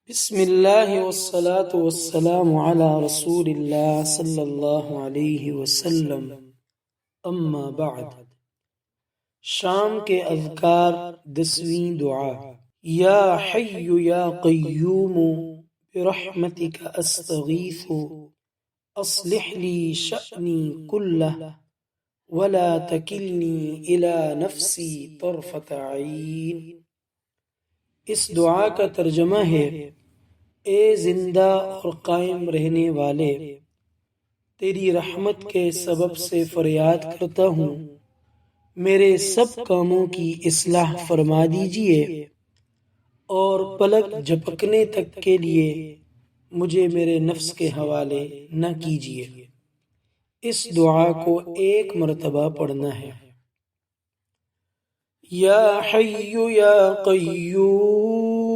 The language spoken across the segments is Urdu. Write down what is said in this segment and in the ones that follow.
بسم اللہ والصلاة والسلام علی رسول اللہ صلی اللہ علیہ وسلم، اما بعد۔ شام کے اذکار، 10ویں دعا۔ یا حی یا قیوم برحمتک استغیث اصلح لی شأنی کلہ ولا تکلنی الی نفسی طرفۃ عین۔ اس دعا کا ترجمہ ہے: اے زندہ اور قائم رہنے والے، تیری رحمت کے سبب سے فریاد کرتا ہوں، میرے سب کاموں کی اصلاح فرما دیجئے اور پلک جھپکنے تک کے لیے مجھے میرے نفس کے حوالے نہ کیجئے۔ اس دعا کو 1 مرتبہ پڑھنا ہے۔ یا حی یا قیوم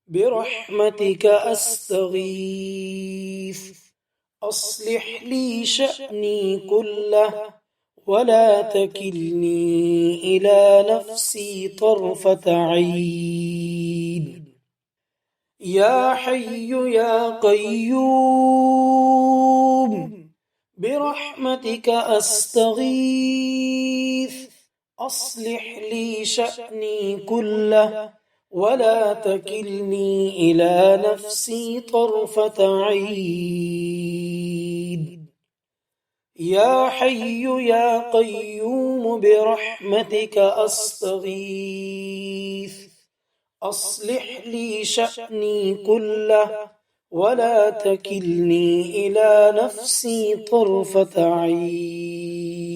برحمتک استغیث اصلح لی شأنی کلہ ولا تکلنی الی نفسی طرفۃ عین۔ یا حی یا قیوم برحمتک استغیث اصلح لی شأنی کلہ ولا تکلنی الی نفسی طرفۃ عین۔ یا حی یا قیوم برحمتک استغیث اصلح لی شأنی کلہ ولا تکلنی الی نفسی طرفۃ عین۔